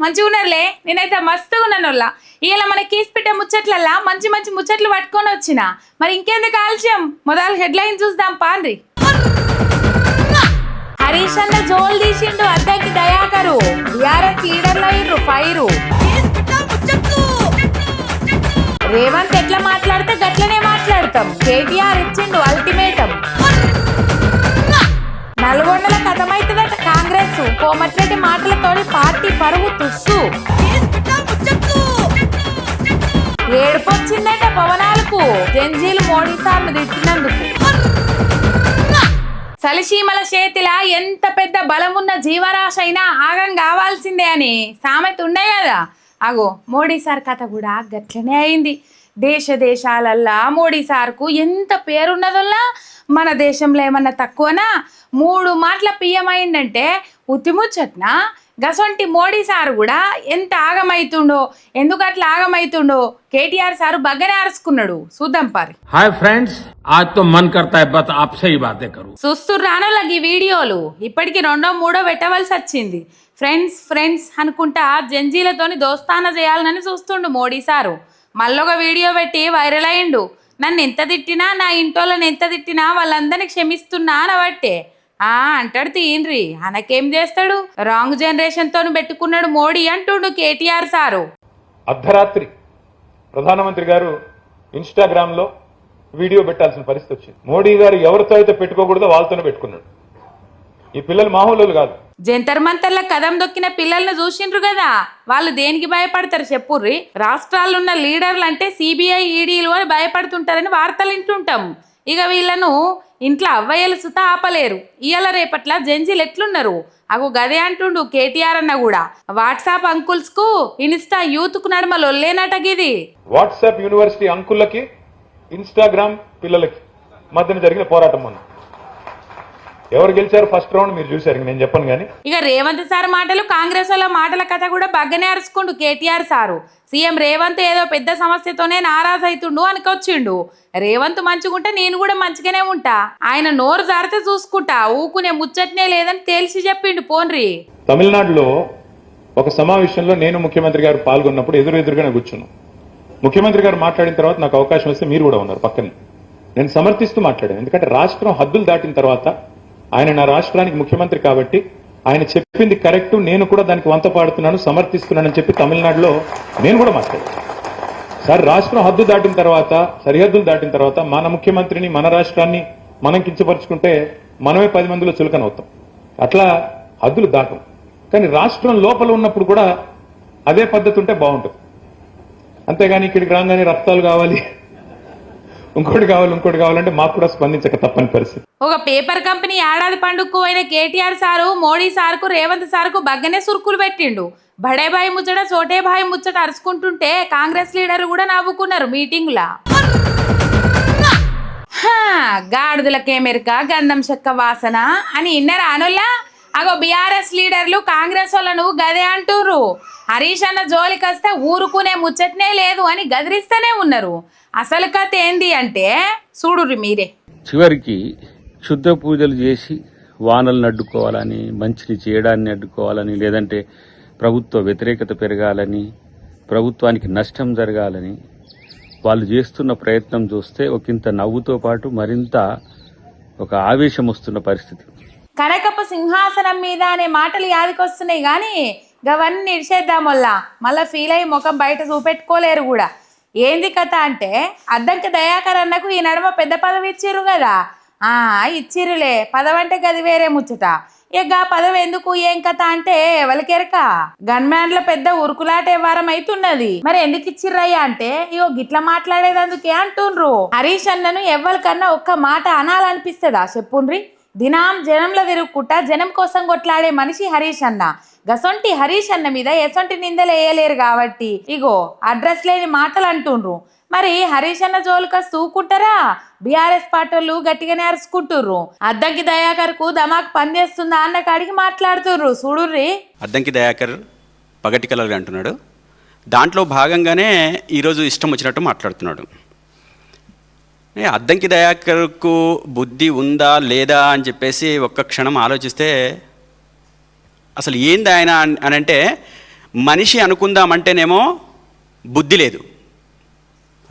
మంచిగా ఉన్నారులే. నేనైతే మస్తుగా ఉన్నాను. ఇలా మన కీస్పిట్ట ముచ్చట్లల్లా మంచి మంచి ముచ్చట్లు పట్టుకొని వచ్చిన. మరి ఇంకెందుకు ఆలస్యం, మొదలు హెడ్లైన్ చూద్దాం పాండ్రి. హరీష్ అన్న జోల్ తీసిండు అద్దంకి దయాకరు. టీఆర్ఎస్ లీడర్లు అయ్యిండ్రు ఫైరు. రేవంత్ ఎట్లా మాట్లాడితే గట్లనే మాట్లాడతాం. కేటీఆర్ ఇచ్చిండు అల్టిమేటం. నల్గొండల కథమైతుందట కాంగ్రెస్. కోమటిరెడ్డి మాటలతోటి పార్టీ పరువు తుస్సు. ఏడుపొచ్చిందట పవనాలకు జంజీలు మోడీ సార్ను తిట్టినందుకు. సలిసీమల చేతిలా ఎంత పెద్ద బలమున్న జీవరాశి అయినా ఆగం కావాల్సిందే అని సామెత ఉండే కదా. అగో మోడీ సార్ కథ కూడా గట్లనే అయింది. దేశాలల్లా మోడీ సార్కు ఎంత పేరున్నదల్లా మన దేశంలో ఏమన్నా తక్కువనా? 3 మాటల పిఎం అయిందంటే ఉత్తిముచ్చట్నా? గసొంటి మోడీ సార్ కూడా ఎంత ఆగమైతుండో, ఎందుకు అట్లా ఆగమైతుండో కేటీఆర్ సారు బగ్గనే అరుచుకున్నాడు. చూద్దాం పారి. హాయ్ ఫ్రెండ్స్, ఆజ్ తో మన్ కర్తా హై బస్ ఆప్సే హీ బాతే కరూ. చూస్తుర్రానోళ్ళకి ఈ వీడియోలు ఇప్పటికి 2ో 3ఓ పెట్టవలసి వచ్చింది. ఫ్రెండ్స్ అనుకుంటా జంజీలతోని దోస్తాన చేయాలని చూస్తుండు మోడీ సారు. మళ్ళొక వీడియో పెట్టి వైరల్ అయ్యిండు. నన్ను ఎంత తిట్టినా, నా ఇంటోళ్ళని ఎంత తిట్టినా వాళ్ళందరినీ క్షమిస్తున్నా అనబట్టే అంటాడు తీన్రి. అనకేం చేస్తాడు, రాంగ్ జనరేషన్ తోని పెట్టుకున్నాడు మోడీ అంటుండు కేటీఆర్ సారు. అర్ధరాత్రి ప్రధానమంత్రి గారు ఇన్స్టాగ్రామ్ లో వీడియో పెట్టాల్సిన పరిస్థితి వచ్చింది. మోడీ గారు ఎవరితో అయితే పెట్టుకోకూడదో వాళ్ళతోనే పెట్టుకున్నాడు. ఈ పిల్లలు మామూలు కాదు. జంతర్ మంతర్ల కదం దొక్కిన పిల్లల్ని చూసిండ్రు కదా, వాళ్ళు దేనికి భయపడతారు చెప్పుర్రి? రాష్ట్రాలున్న లీడర్లు అంటే సిబిఐ ఈడీలు అని భయపడుతుంటారని వార్తలు వింటుంటాం. ఇక వీళ్ళను ఇంట్లో అవ్వయ్యలు సుతా ఆపలేరు. ఇయ్యాల రేపట్ల జంజీలు ఎట్లున్నారు అగో గదే అంటుండు కేటీఆర్ అన్న కూడా. వాట్సాప్ అంకుల్స్ కు ఇన్స్టా యూత్ కు నడుమ లొల్లేనటగిది. వాట్సాప్ యూనివర్సిటీ అంకుల్లకి ఇన్స్టాగ్రామ్ పిల్లలకి మధ్యన జరిగిన పోరాటం మొన్న ఎవరు గెలిచారు ఫస్ట్ రౌండ్ మీరు చూసారు, నేను చెప్పను కానీ. ఇక రేవంత్ సార్ మాటలు, కాంగ్రెస్ వాళ్ళ మాటల కథ కూడా బగ్గనే అరుచుకుండు కేటీఆర్ సారు. సీఎం రేవంత్ ఏదో పెద్ద సమస్యతోనే నారాజ్ అవుతుండు అనుకొచ్చిండు. రేవంత్ మంచిగుంటే నేను కూడా మంచిగానే ఉంటా, ఆయన నోరు జారితే చూసుకుంటా, ఊకునే ముచ్చట్నే లేదని తేల్చి చెప్పిండు పోన్రి. తమిళనాడులో ఒక సమావేశంలో నేను ముఖ్యమంత్రి గారు పాల్గొన్నప్పుడు ఎదురుగానే కూర్చున్నాం. ముఖ్యమంత్రి గారు మాట్లాడిన తర్వాత నాకు అవకాశం వస్తే మీరు కూడా ఉన్నారు పక్కనే. నేను సమర్థిస్తూ మాట్లాడాను. ఎందుకంటే రాష్ట్రం హద్దులు దాటిన తర్వాత ఆయన నా రాష్ట్రానికి ముఖ్యమంత్రి కాబట్టి ఆయన చెప్పింది కరెక్ట్, నేను కూడా దానికి వంత పాడుతున్నాను, సమర్థిస్తున్నానని చెప్పి తమిళనాడులో నేను కూడా మాట్లాడాను. సార్, రాష్ట్రం హద్దు దాటిన తర్వాత, సరిహద్దులు దాటిన తర్వాత మన ముఖ్యమంత్రిని, మన రాష్ట్రాన్ని మనం కించపరుచుకుంటే మనమే 10 మందిలో చులకనవుతాం. అట్లా హద్దులు దాటం. కానీ రాష్ట్రం లోపల ఉన్నప్పుడు కూడా అదే పద్ధతి ఉంటే బాగుంటుంది. అంతేగాని ఇక్కడికి రాగానే రక్తాలు కావాలి, ఇంకోటి కావాలంటే మాకు కూడా స్పందించక తప్పని పరిస్థితి. ఒక పేపర్ కంపెనీ ఏడాది పండుగకు అయిన కేటీఆర్ సారు మోడీ సార్కు, రేవంత్ సార్కు బగ్గనే సురుకులు పెట్టిండు. బడే బాయి ముచ్చట, చోటే బాయి ముచ్చట అరుచుకుంటుంటే కాంగ్రెస్ లీడర్ కూడా నవ్వుకున్నారు మీటింగులా. గాడిదలకేమెరక గంధం చెక్క వాసన అని ఇన్నరా అనొల్లా. అగో బీఆర్ఎస్ లీడర్లు కాంగ్రెస్ వాళ్ళను గదే అంటుర్రు. హరీష్ అన్న జోలికి వస్తే ఊరుకునే ముచ్చట్నే లేదు అని గదిరిస్తూనే ఉన్నారు. అసలు కథ ఏంది అంటే చూడుర్రి మీరే. చివరికి క్షుద్ర పూజలు చేసి వానలను అడ్డుకోవాలని, మంచిని చేయడాన్ని అడ్డుకోవాలని, లేదంటే ప్రభుత్వ వ్యతిరేకత పెరగాలని, ప్రభుత్వానికి నష్టం జరగాలని వాళ్ళు చేస్తున్న ప్రయత్నం చూస్తే ఒకంత నవ్వుతో పాటు మరింత ఒక ఆవేశం వస్తున్న పరిస్థితి. కనకపు సింహాసనం మీద అనే మాటలు యాదికొస్తున్నాయి కానీ గవన్నీ ఇడిచేద్దాం వల్ల మళ్ళీ ఫీల్ అయ్యి ముఖం బయట చూపెట్టుకోలేరు కూడా. ఏంది కథ అంటే అద్దంకి దయాకర్ అన్నకు ఈ నడుమ పెద్ద పదవి ఇచ్చిర్రు కదా. ఇచ్చిర్రులే, పదవంటే గది వేరే ముచ్చట. ఇక పదవి ఎందుకు, ఏం కథ అంటే ఎవరికెరక. గన్మ్యాన్ల పెద్ద ఉరుకులాట వారం అవుతున్నది. మరి ఎందుకు ఇచ్చిర్రయ్యా అంటే ఇగో గిట్ల మాట్లాడేదందుకే అంటుండ్రు. హరీష్ అన్నను ఎవరికన్నా ఒక్క మాట అనాలనిపిస్తుందా చెప్పుండ్రి? దినాం జనంలో తిరుగుకుంటా జనం కోసం కొట్లాడే మనిషి హరీష్ అన్న. గసొంటి హరీష్ అన్న మీద ఎసొంటి నిందలు వేయలేరు కాబట్టి ఇగో అడ్రస్ లేని మాటలు అంటుండ్రు. మరి హరీష్ అన్న జోలుక సూకుంటారా? బీఆర్ఎస్ పార్టీలు గట్టిగానే అరుచుకుంటుర్రు. అద్దంకి దయాకర్ కు దమాక్ పనిచేస్తుందా అన్న కాడికి మాట్లాడుతుర్రు. చూడుర్రి. అద్దంకి దయాకర్ పగటి కలలు అంటున్నాడు. దాంట్లో భాగంగానే ఈరోజు ఇష్టం వచ్చినట్టు మాట్లాడుతున్నాడు. అద్దంకి దయాకర్కు బుద్ధి ఉందా లేదా అని చెప్పేసి ఒక్క క్షణం ఆలోచిస్తే అసలు ఏంది ఆయన అని అంటే మనిషి అనుకుందామంటేనేమో బుద్ధి లేదు.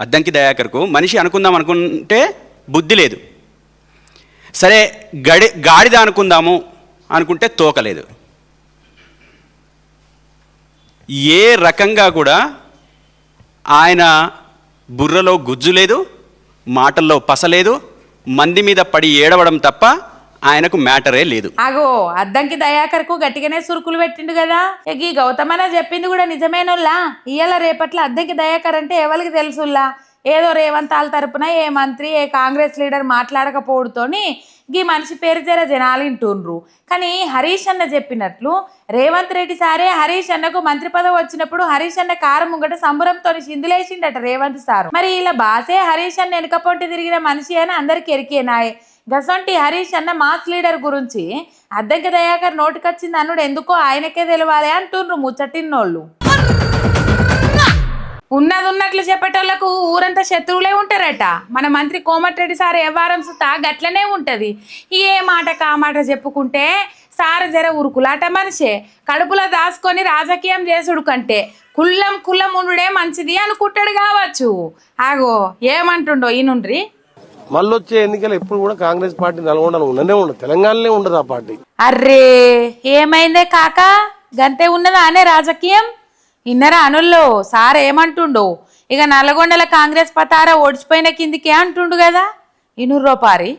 అద్దంకి దయాకర్కు మనిషి అనుకుందాం అనుకుంటే బుద్ధి లేదు. సరే గాడిద అనుకుందాము అనుకుంటే తోకలేదు. ఏ రకంగా కూడా ఆయన బుర్రలో గుజ్జు లేదు, మాటల్లో పస లేదు, మంది మీద పడి ఏడవడం తప్ప ఆయనకు మ్యాటరే లేదు. అగో అద్దంకి దయాకర్కు గట్టిగానే సురుకులు పెట్టిండు కదా. ఈ గౌతమన్న చెప్పింది కూడా నిజమేనోల్లా. ఇయ్యాల రేపట్ల అద్దంకి దయాకర్ అంటే ఎవరికి తెలుసుల్లా. ఏదో రేవంతాల తరపున ఏ మంత్రి ఏ కాంగ్రెస్ లీడర్ మాట్లాడకపోవడంతోని గీ మనిషి పేరు జర జనాలు వింటుండ్రు. కానీ హరీష్ అన్న చెప్పినట్లు రేవంత్ రెడ్డి సారే హరీష్ అన్నకు మంత్రి పదవి వచ్చినప్పుడు హరీష్ అన్న కారు ముంగట సంబరంతో సిందులేసిండట రేవంత్ సారు. మరి ఇలా బాసే హరీష్ అన్న వెనుకపోటీ తిరిగిన మనిషి అని అందరికి ఎరికేనాయ్. గసంటి హరీష్ అన్న మాస్ లీడర్ గురించి అద్దంకి దయాకర్ నోటికొచ్చింది అన్నుడు ఎందుకో ఆయనకే తెలవాలి అంటుండ్రు ముచ్చటిన్నోళ్ళు. ఉన్నది ఉన్నట్లు చెప్పేటోళ్లకు ఊరంతా శత్రువులే ఉంటారట. మన మంత్రి కోమటిరెడ్డి సార్ వ్యవహారం సుతా గట్లనే ఉంటది. ఏ మాట కా మాట చెప్పుకుంటే సార్ జర ఉరుకులాట మనిషే. కడుపులో దాచుకొని రాజకీయం చేసుడు కంటే కుల్లం ఉండుడే మంచిది అనుకుంటాడు కావచ్చు. ఆగో ఏమంటుండో ఈనుండ్రి. మళ్ళొచ్చే ఎన్నికలు ఎప్పుడు కూడా కాంగ్రెస్ పార్టీ నల్గొండలో ఉండనే ఉండదు, తెలంగాణలో ఉండదు ఆ పార్టీ. అర్రే ఏమైందే కాక గంతే ఉన్నదా అనే రాజకీయం ఇన్నరా అనుల్లో సార్ ఏమంటుండో. ఇక నల్లగొండల కాంగ్రెస్ పతారా ఓడిచిపోయిన కిందికే అంటుండు కదా ఇనుర్రో పారి.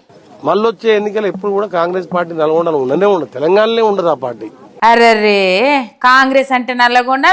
మళ్ళొచ్చే ఎన్నికలు ఎప్పుడు కూడా కాంగ్రెస్ పార్టీ నల్గొండలో ఉండనే ఉండదు, తెలంగాణలో ఉండదు ఆ పార్టీ. అర్రే కాంగ్రెస్ అంటే నల్లగొండ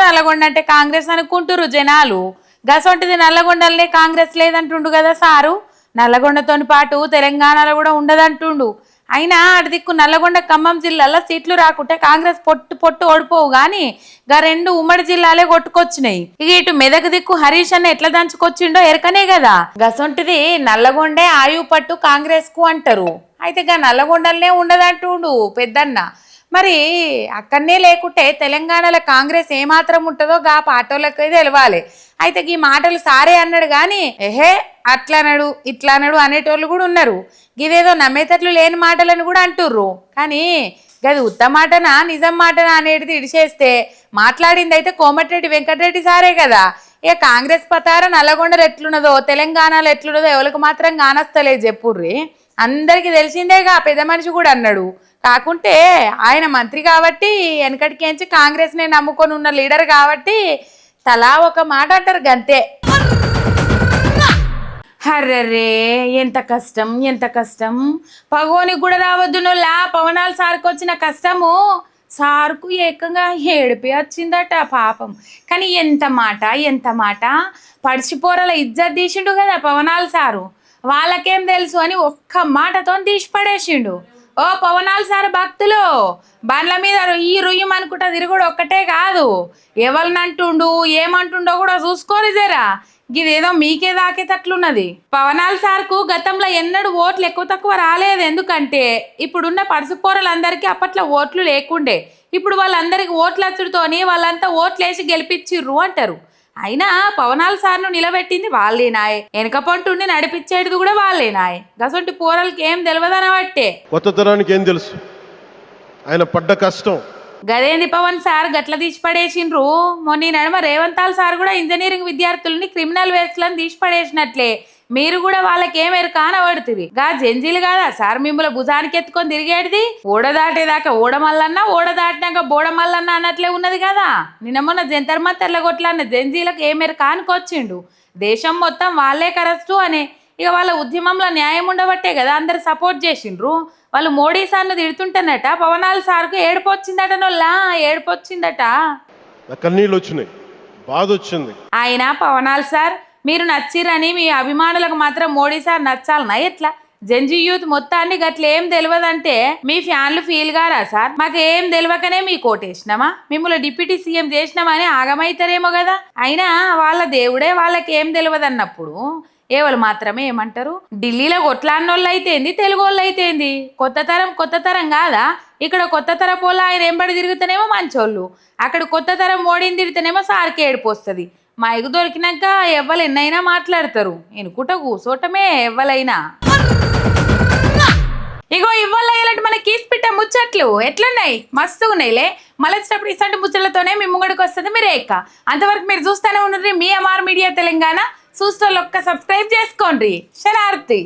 అంటే కాంగ్రెస్ అనుకుంటురు జనాలు. గసొంటిది నల్లగొండలనే కాంగ్రెస్ లేదంటుండు కదా సారు. నల్లగొండతోని పాటు తెలంగాణలో కూడా ఉండదంటుండు. అయినా అటు దిక్కు నల్లగొండ ఖమ్మం జిల్లాలో సీట్లు రాకుంటే కాంగ్రెస్ పొట్టు ఓడిపోవు గాని గా రెండు ఉమ్మడి జిల్లాలే కొట్టుకొచ్చినాయి. ఇక ఇటు మెదక్ దిక్కు హరీష్ అన్న ఎట్లా దంచుకొచ్చిండో ఎరకనే కదా. గసొంటిది నల్లగొండే ఆయువు పట్టు కాంగ్రెస్ కు అంటారు. అయితే గా నల్లగొండలనే ఉండదంటుండు పెద్దన్న. మరి అక్కడనే లేకుంటే తెలంగాణలో కాంగ్రెస్ ఏమాత్రం ఉంటుందో గా పాటోళ్ళకి తెలవాలి. అయితే ఈ మాటలు సారే అన్నాడు కానీ ఎహే అట్లనడు ఇట్లనడు అనేటోళ్ళు కూడా ఉన్నారు. గిదేదో నమ్మేటట్లు లేని మాటలను కూడా అంటుర్రు. కానీ గది ఉత్త మాటనా నిజం మాటనా అనేది ఇడిచేస్తే మాట్లాడింది అయితే కోమటిరెడ్డి వెంకటరెడ్డి సారే కదా. ఇక కాంగ్రెస్ పతార నల్లగొండలు ఎట్లున్నదో తెలంగాణలో ఎట్లున్నదో ఎవరికి మాత్రం కానస్తలేదు చెప్పుర్రి. అందరికి తెలిసిందేగా పెద్ద మనిషి కూడా అన్నాడు. కాకుంటే ఆయన మంత్రి కాబట్టి వెనకటికేంచి కాంగ్రెస్నే నమ్ముకొని ఉన్న లీడర్ కాబట్టి తలా ఒక మాట అంటారు గంతే. హర్రరే ఎంత కష్టం. పగోనికి కూడా రావద్దునోలా పవనాల సార్కి వచ్చిన కష్టము సార్కు ఏకంగా ఏడిపి వచ్చిందట పాపం. కానీ ఎంత మాట పడిచిపోరల ఇజ్జత్ తీసిండు కదా పవనాల సారు. వాళ్ళకేం తెలుసు అని ఒక్క మాటతో తీసి పడేసిండు. ఓ పవనాల సార్ భక్తులు బండ్ల మీద రుయ్యం అనుకుంటా తిరుగుడు ఒక్కటే కాదు, ఎవరినంటుండు ఏమంటుండో కూడా చూసుకొని జరా. ఇదేదో మీకే దాకేటట్లున్నది. పవనాల సార్కు గతంలో ఎన్నడూ ఓట్లు ఎక్కువ తక్కువ రాలేదు. ఎందుకంటే ఇప్పుడున్న పడుసుపోరలందరికీ అప్పట్లో ఓట్లు లేకుండే. ఇప్పుడు వాళ్ళందరికీ ఓట్లు వచ్చుడుతోని వాళ్ళంతా ఓట్లేసి గెలిపించిర్రు అంటారు. అయినా పవనాల సార్ను నిలబెట్టింది వాళ్ళేనాయ్, వెనకపంటుండి నడిపించేది కూడా వాళ్ళేనాయ్. గసొంటి పోరలకి ఏం తెలియదనబట్టే. కొత్త తరానికి ఏం తెలుసు ఆయన పడ్డ కష్టం. గదేంది పవన్ సార్ గట్ల తీసి పడేసిండ్రు. మొన్న నడమ రేవంతాల సార్ కూడా ఇంజనీరింగ్ విద్యార్థులని క్రిమినల్ వేస్ట్లను తీసి పడేసినట్లే మీరు కూడా వాళ్ళకి ఏమేరు కానబడుతుంది. గా జంజీలు కాదా సార్ మిమ్మల్ని భుజానికి ఎత్తుకొని తిరిగేది. ఓడ దాటేదాకా ఓడమల్లన్నా ఓడ దాటినాక బోడమల్లన్నా అన్నట్లే ఉన్నది కదా. నిన్న మొన్న జంతర్ మంతర్ల కొట్లాన్న జంజీలకు ఏమేరు కానుకొచ్చిండు. దేశం మొత్తం వాళ్ళే కరస్టు అనే. ఇక వాళ్ళ ఉద్యమంలో న్యాయం ఉండబట్టే కదా అందరు సపోర్ట్ చేసిండ్రు. వాళ్ళు మోడీ సార్ను తిడుతుంటేనట పవనాల సార్కు ఏడుపొచ్చిందట. కన్నీళ్ళు వచ్చినాయి, బాధ వచ్చింది. ఆయన పవనాల సార్ మీరు నచ్చిరని మీ అభిమానులకు మాత్రం మోడీ సార్ నచ్చాలనా ఎట్లా? జంజీ యూత్ మొత్తాన్ని గట్ల ఏం తెలియదంటే మీ ఫ్యాన్లు ఫీల్ గారా సార్? మాకు ఏం తెలియకనే మీ కోటేసినామా, మిమ్మల్ని డిప్యూటీ సీఎం చేసినామని ఆగమైతారేమో కదా. అయినా వాళ్ళ దేవుడే వాళ్ళకి ఏం తెలియదు అన్నప్పుడు ఏవాళ్ళు మాత్రమే ఏమంటారు? ఢిల్లీలో కొట్లాన్నోళ్ళు అయితేంది, తెలుగు వాళ్ళు అయితేంది, కొత్త తరం కాదా? ఇక్కడ కొత్త తరం పోలా ఆయన ఎంబడి తిరుగుతానేమో మంచోళ్ళు, అక్కడ కొత్త తరం మోడీని తిరిగితేనేమో సార్కి ఏడిపోస్తుంది. మా ఎగు దొరికినాక ఎవ్వరు ఎన్నైనా మాట్లాడతారు. ఎనుకుంట కూసోటమే ఎవ్వలైనా. ఇగో ఇవ్వాల మన కీస్ పిట్ట ముచ్చట్లు ఎట్లున్నాయి? మస్తు ఉన్నాయిలే. మళ్ళీ వచ్చినప్పుడు ఇసంటి ముచ్చట్లతోనే మీ ముంగడికి వస్తుంది మీరు ఎక్క. అంతవరకు మీరు చూస్తూనే ఉండండి మీ ఎంఆర్ మీడియా తెలంగాణ. చూస్తే ఒక్క సబ్స్క్రైబ్ చేసుకోండి. శనార్థి.